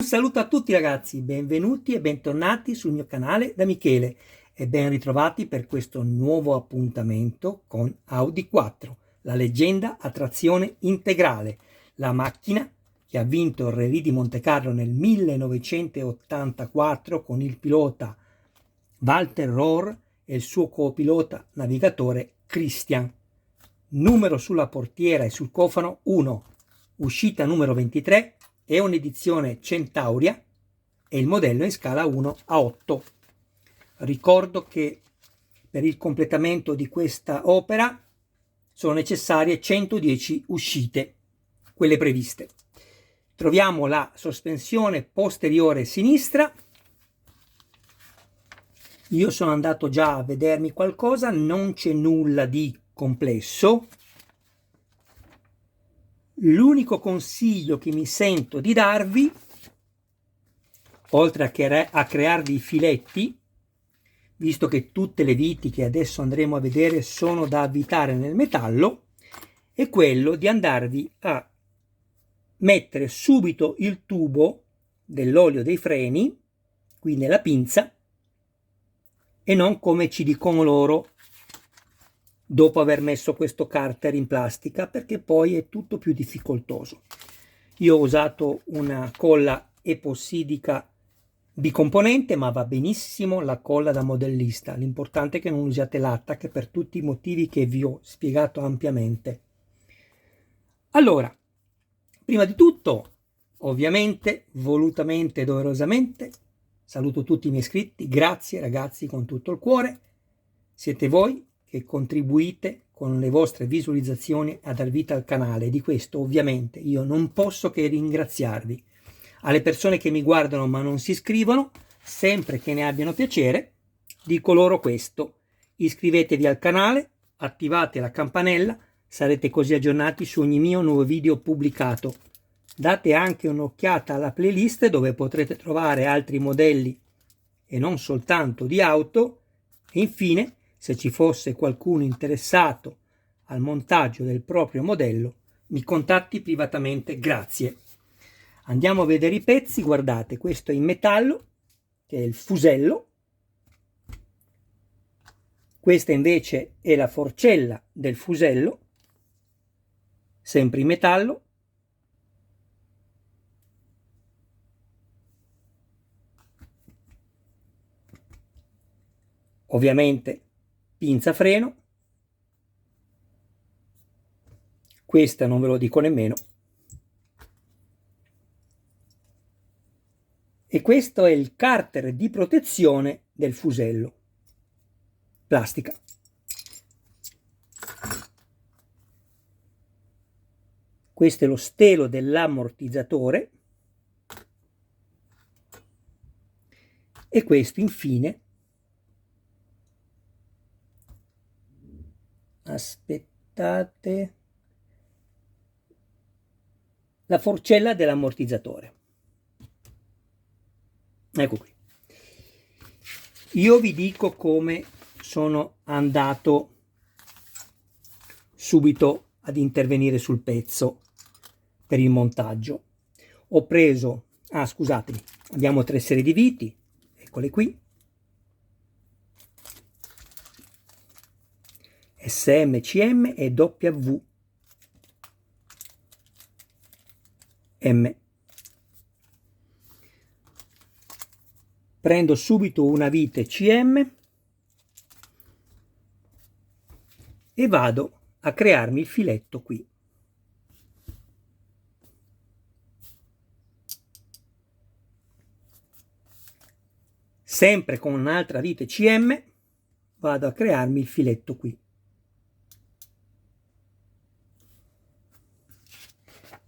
Un saluto a tutti ragazzi, benvenuti e bentornati sul mio canale da Michele e ben ritrovati per questo nuovo appuntamento con Audi 4, la leggenda a trazione integrale, la macchina che ha vinto il Rallye di Monte Carlo nel 1984 con il pilota Walter Rohr e il suo copilota navigatore Christian. Numero sulla portiera e sul cofano 1, uscita numero 23, è un'edizione Centauria e il modello è in scala 1:8. Ricordo che per il completamento di questa opera sono necessarie 110 uscite, quelle previste. Troviamo la sospensione posteriore sinistra. Io sono andato già a vedermi qualcosa, non c'è nulla di complesso. L'unico consiglio che mi sento di darvi, oltre a crearvi i filetti, visto che tutte le viti che adesso andremo a vedere sono da avvitare nel metallo, è quello di andarvi a mettere subito il tubo dell'olio dei freni qui nella pinza e non come ci dicono loro dopo aver messo questo carter in plastica, perché poi è tutto più difficoltoso. Io ho usato una colla epossidica bicomponente, ma va benissimo la colla da modellista. L'importante è che non usiate l'attack per tutti i motivi che vi ho spiegato ampiamente. Allora, prima di tutto, ovviamente, volutamente e doverosamente, saluto tutti i miei iscritti. Grazie ragazzi con tutto il cuore. Siete voi che contribuite con le vostre visualizzazioni a dar vita al canale. Di questo ovviamente io non posso che ringraziarvi. Alle persone che mi guardano ma non si iscrivono, sempre che ne abbiano piacere, dico loro questo: iscrivetevi al canale, attivate la campanella, sarete così aggiornati su ogni mio nuovo video pubblicato. Date anche un'occhiata alla playlist dove potrete trovare altri modelli e non soltanto di auto. E infine, se ci fosse qualcuno interessato al montaggio del proprio modello, mi contatti privatamente. Grazie. Andiamo a vedere i pezzi. Guardate, questo è in metallo, che è il fusello. Questa invece è la forcella del fusello, sempre in metallo. Ovviamente pinza freno. Questa non ve lo dico nemmeno. E questo è il carter di protezione del fusello, plastica. Questo è lo stelo dell'ammortizzatore e questo infine, aspettate, la forcella dell'ammortizzatore. Ecco qui. Io vi dico come sono andato subito ad intervenire sul pezzo per il montaggio. Ho preso, scusatemi, abbiamo 3 serie di viti, eccole qui, SM, CM e WM. Prendo subito una vite CM e vado a crearmi il filetto qui. Sempre con un'altra vite CM vado a crearmi il filetto qui.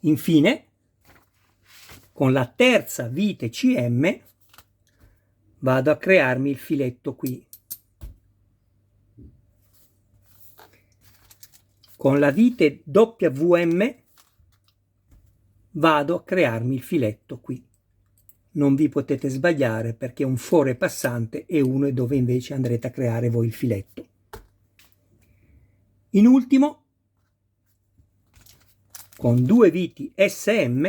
Infine, con la terza vite CM vado a crearmi il filetto qui. Con la vite WM vado a crearmi il filetto qui. Non vi potete sbagliare perché un fore passante e uno è dove invece andrete a creare voi il filetto. In ultimo, con 2 viti SM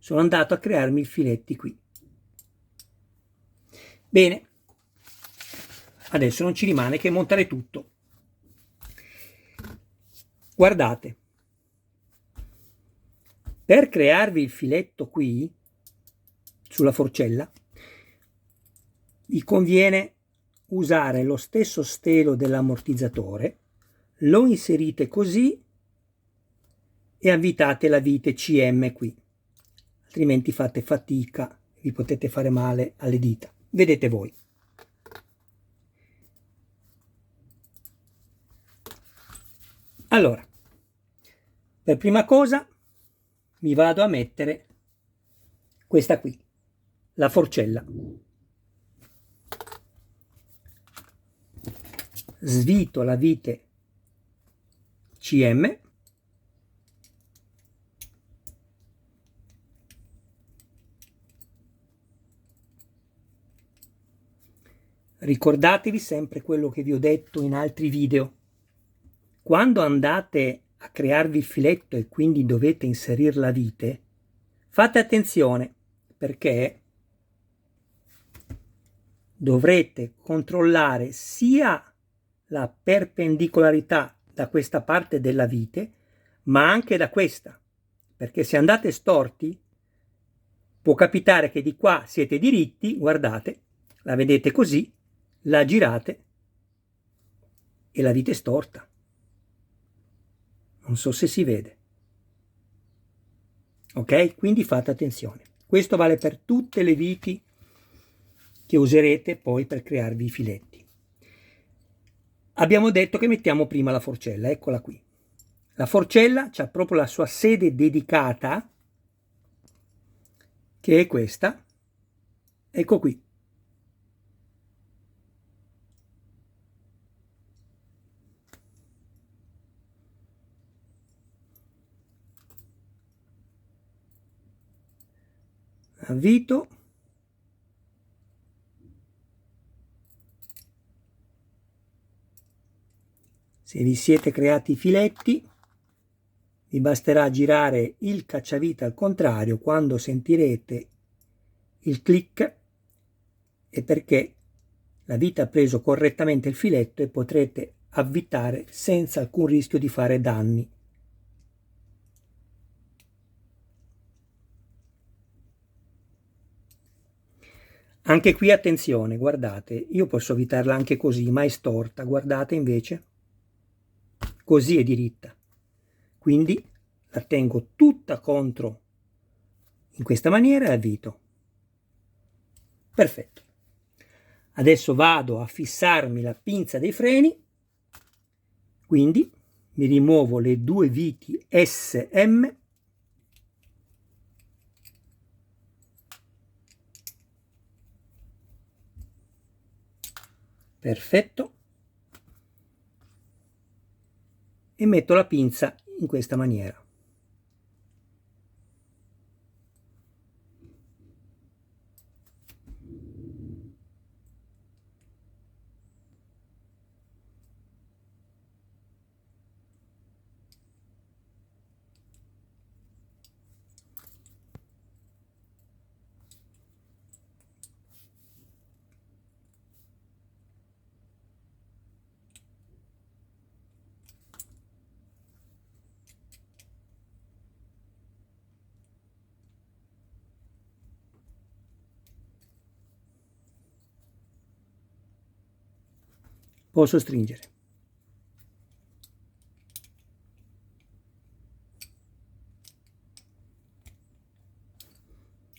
sono andato a crearmi i filetti qui. Bene, adesso non ci rimane che montare tutto. Guardate, per crearvi il filetto qui sulla forcella vi conviene usare lo stesso stelo dell'ammortizzatore, lo inserite così e avvitate la vite CM qui, altrimenti fate fatica, vi potete fare male alle dita. Vedete voi. Allora, per prima cosa mi vado a mettere questa qui, la forcella. Svito la vite CM ricordatevi sempre quello che vi ho detto in altri video. Quando andate a crearvi il filetto e quindi dovete inserire la vite, fate attenzione perché dovrete controllare sia la perpendicolarità da questa parte della vite, ma anche da questa, perché se andate storti può capitare che di qua siete diritti, guardate, la vedete così, la girate e la vite è storta. Non so se si vede. Ok? Quindi fate attenzione. Questo vale per tutte le viti che userete poi per crearvi i filetti. Abbiamo detto che mettiamo prima la forcella, eccola qui. La forcella ha proprio la sua sede dedicata, che è questa. Ecco qui. Avvito. Se vi siete creati i filetti, vi basterà girare il cacciavite al contrario quando sentirete il click, e perché la vite ha preso correttamente il filetto e potrete avvitare senza alcun rischio di fare danni. Anche qui attenzione, guardate, io posso avvitarla anche così, ma è storta, guardate invece, così è diritta. Quindi la tengo tutta contro in questa maniera e avvito. Perfetto. Adesso vado a fissarmi la pinza dei freni, quindi mi rimuovo le due viti SM perfetto, e metto la pinza in questa maniera. Posso stringere.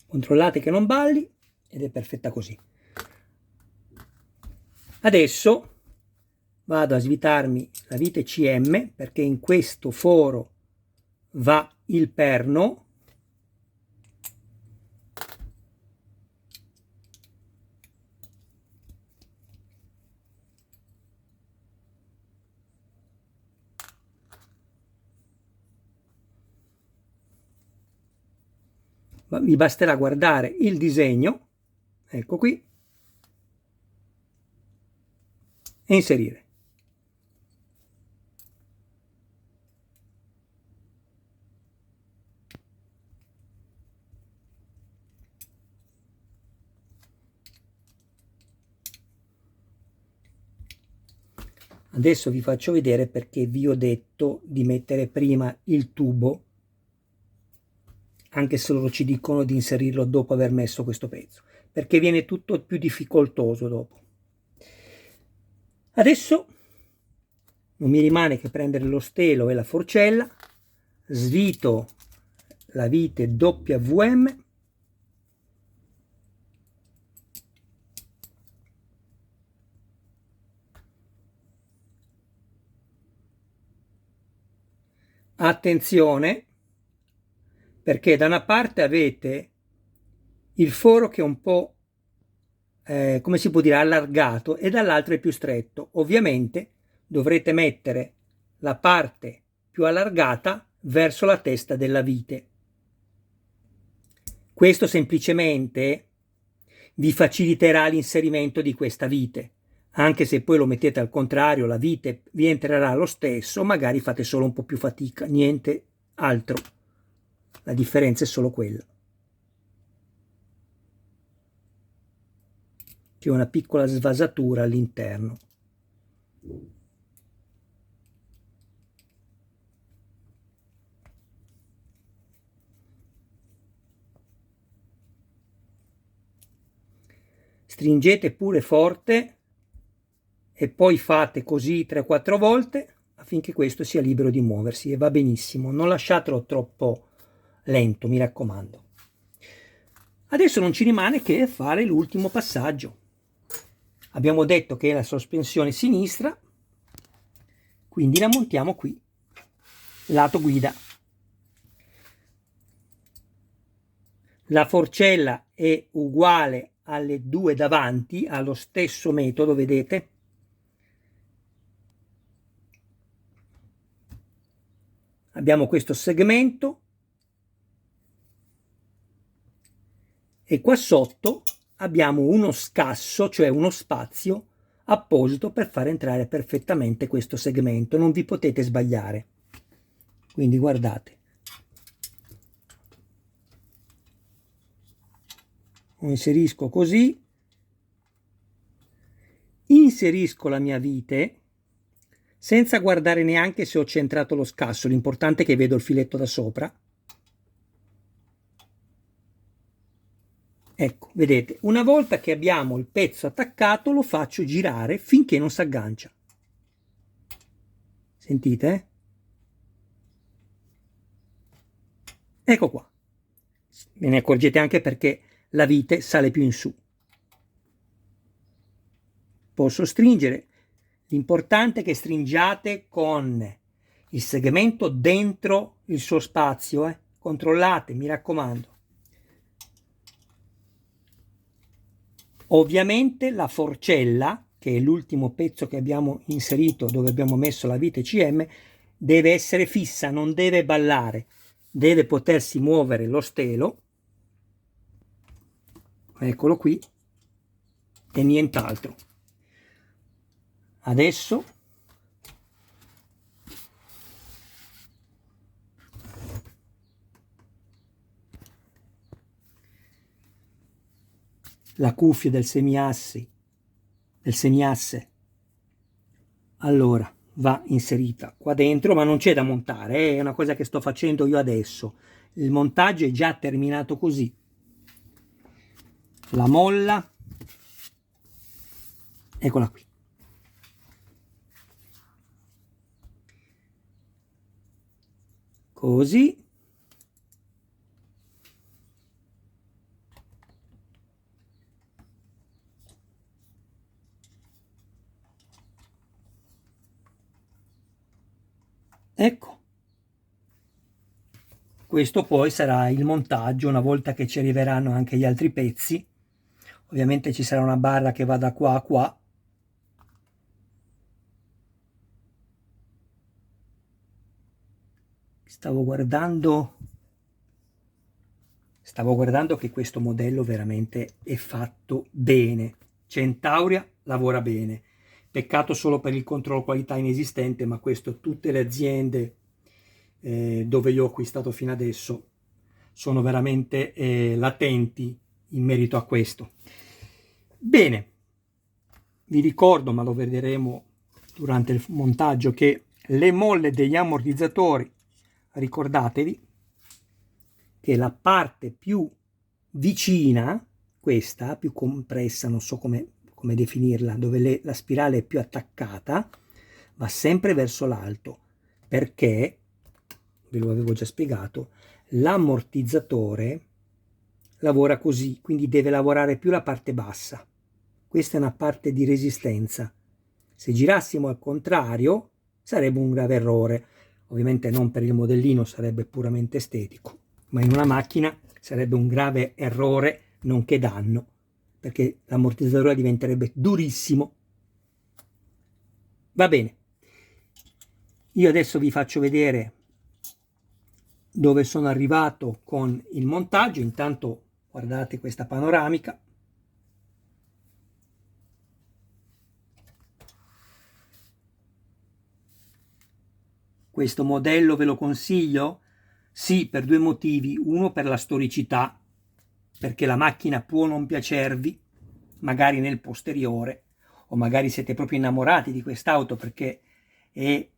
Controllate che non balli ed è perfetta così. Adesso vado a svitarmi la vite CM perché in questo foro va il perno. Vi basterà guardare il disegno, ecco qui, e inserire. Adesso vi faccio vedere perché vi ho detto di mettere prima il tubo, anche se loro ci dicono di inserirlo dopo aver messo questo pezzo, perché viene tutto più difficoltoso dopo. Adesso non mi rimane che prendere lo stelo e la forcella, svito la vite WM, attenzione, perché da una parte avete il foro che è un po' come si può dire, allargato, e dall'altro è più stretto. Ovviamente dovrete mettere la parte più allargata verso la testa della vite. Questo semplicemente vi faciliterà l'inserimento di questa vite, anche se poi lo mettete al contrario, la vite vi entrerà lo stesso, magari fate solo un po' più fatica, niente altro. La differenza è solo quella. C'è una piccola svasatura all'interno. Stringete pure forte e poi fate così 3-4 volte affinché questo sia libero di muoversi, e va benissimo. Non lasciatelo troppo lento, mi raccomando. Adesso non ci rimane che fare l'ultimo passaggio. Abbiamo detto che è la sospensione sinistra, quindi la montiamo qui, lato guida. La forcella è uguale alle due davanti, allo stesso metodo, vedete? Abbiamo questo segmento e qua sotto abbiamo uno scasso, cioè uno spazio apposito per far entrare perfettamente questo segmento. Non vi potete sbagliare. Quindi guardate. Lo inserisco così. Inserisco la mia vite senza guardare neanche se ho centrato lo scasso. L'importante è che vedo il filetto da sopra. Ecco, vedete, una volta che abbiamo il pezzo attaccato lo faccio girare finché non si aggancia. Sentite? Ecco qua. Ve ne accorgete anche perché la vite sale più in su. Posso stringere. L'importante è che stringiate con il segmento dentro il suo spazio. Controllate, mi raccomando. Ovviamente la forcella, che è l'ultimo pezzo che abbiamo inserito dove abbiamo messo la vite CM, deve essere fissa, non deve ballare, deve potersi muovere lo stelo, eccolo qui, e nient'altro. Adesso la cuffia del semiasse, allora va inserita qua dentro, ma non c'è da montare, è una cosa che sto facendo io adesso. Il montaggio è già terminato così. La molla, eccola qui. Così. Ecco. Questo poi sarà il montaggio una volta che ci arriveranno anche gli altri pezzi. Ovviamente ci sarà una barra che va da qua a qua. Stavo guardando che questo modello veramente è fatto bene. Centauria lavora bene. Peccato solo per il controllo qualità inesistente, ma questo tutte le aziende dove io ho acquistato fino adesso sono veramente latenti in merito a questo. Bene, vi ricordo, ma lo vedremo durante il montaggio che le molle degli ammortizzatori, ricordatevi che la parte più vicina, questa più compressa, non so come definirla, dove la spirale è più attaccata, va sempre verso l'alto, perché, ve lo avevo già spiegato, l'ammortizzatore lavora così, quindi deve lavorare più la parte bassa. Questa è una parte di resistenza. Se girassimo al contrario sarebbe un grave errore. Ovviamente non per il modellino, sarebbe puramente estetico, ma in una macchina sarebbe un grave errore, nonché danno, perché l'ammortizzatore diventerebbe durissimo. Va bene, io adesso vi faccio vedere dove sono arrivato con il montaggio. Intanto guardate questa panoramica. Questo modello ve lo consiglio? Sì, per due motivi. Uno, per la storicità, perché la macchina può non piacervi, magari nel posteriore, o magari siete proprio innamorati di quest'auto perché è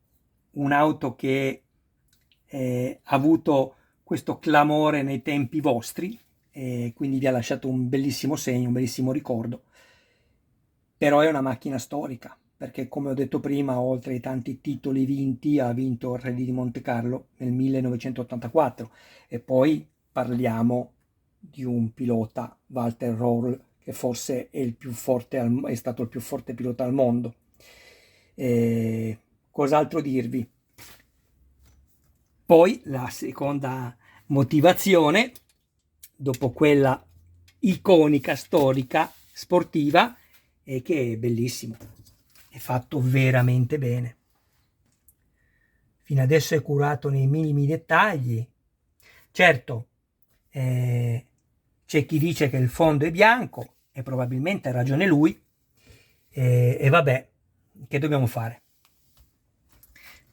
un'auto che ha avuto questo clamore nei tempi vostri, e quindi vi ha lasciato un bellissimo segno, un bellissimo ricordo. Però è una macchina storica, perché come ho detto prima, oltre ai tanti titoli vinti, ha vinto il Rally di Monte Carlo nel 1984, e poi parliamo di un pilota, Walter Röhrl, che forse è il più forte, è stato il più forte pilota al mondo. Cos'altro dirvi? Poi la seconda motivazione, dopo quella iconica, storica, sportiva, è che è bellissimo, è fatto veramente bene. Fino adesso è curato nei minimi dettagli. Certo, c'è chi dice che il fondo è bianco e probabilmente ha ragione lui, e vabbè, che dobbiamo fare?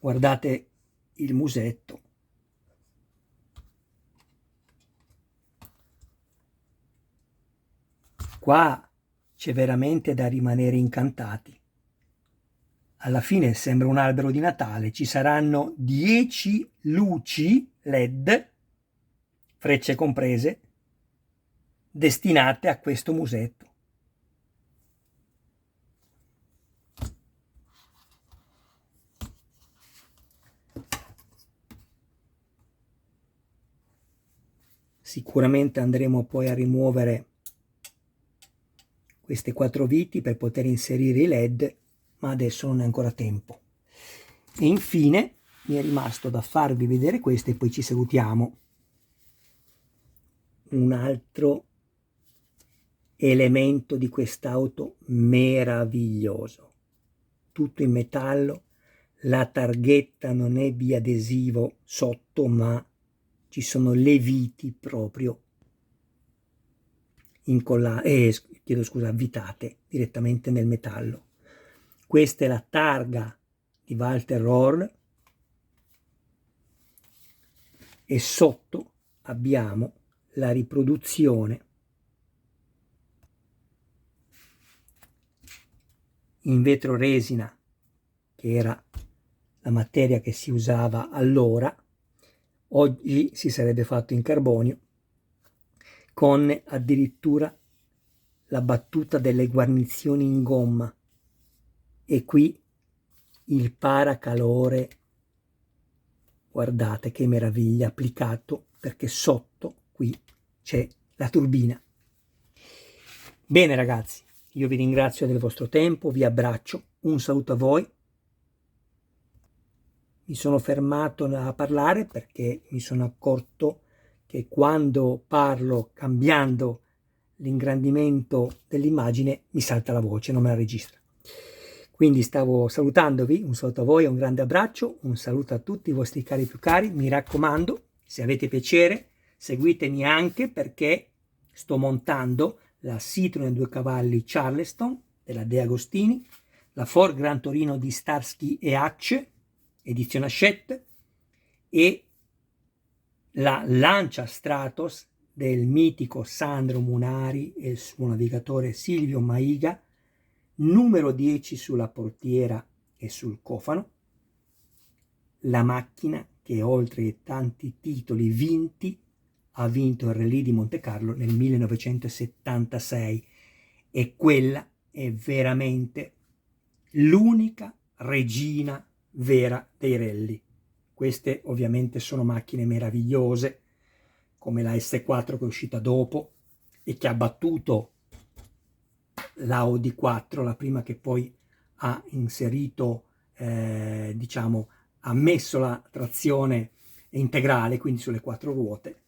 Guardate il musetto. Qua c'è veramente da rimanere incantati. Alla fine sembra un albero di Natale, ci saranno 10 luci LED, frecce comprese, destinate a questo musetto. Sicuramente andremo poi a rimuovere queste 4 viti per poter inserire i LED, ma adesso non è ancora tempo. E infine mi è rimasto da farvi vedere questo e poi ci salutiamo. Un altro elemento di quest'auto meraviglioso, tutto in metallo. La targhetta non è biadesivo sotto, ma ci sono le viti proprio incollate, chiedo scusa, avvitate direttamente nel metallo. Questa è la targa di Walter Röhrl e sotto abbiamo la riproduzione in vetro resina, che era la materia che si usava allora. Oggi si sarebbe fatto in carbonio, con addirittura la battuta delle guarnizioni in gomma, e qui il paracalore, guardate che meraviglia, applicato, perché sotto qui c'è la turbina. Bene ragazzi, io vi ringrazio del vostro tempo, vi abbraccio, un saluto a voi. Mi sono fermato a parlare perché mi sono accorto che quando parlo cambiando l'ingrandimento dell'immagine mi salta la voce, non me la registra. Quindi stavo salutandovi, un saluto a voi, un grande abbraccio, un saluto a tutti i vostri cari più cari. Mi raccomando, se avete piacere, seguitemi anche perché sto montando la Citroen 2 cavalli Charleston della De Agostini, la Ford Gran Torino di Starsky e Hutch, edizione Hachette, e la Lancia Stratos del mitico Sandro Munari e il suo navigatore Silvio Maiga, numero 10 sulla portiera e sul cofano, la macchina che oltre ai tanti titoli vinti ha vinto il Rallye di Monte Carlo nel 1976 e quella è veramente l'unica regina vera dei rally. Queste ovviamente sono macchine meravigliose, come la S4 che è uscita dopo e che ha battuto l'Audi 4, la prima che poi ha inserito, diciamo, ha messo la trazione integrale, quindi sulle quattro ruote,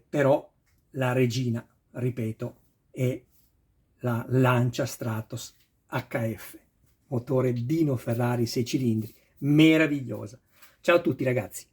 però la regina, ripeto, è la Lancia Stratos HF, motore Dino Ferrari 6 cilindri, meravigliosa. Ciao a tutti ragazzi!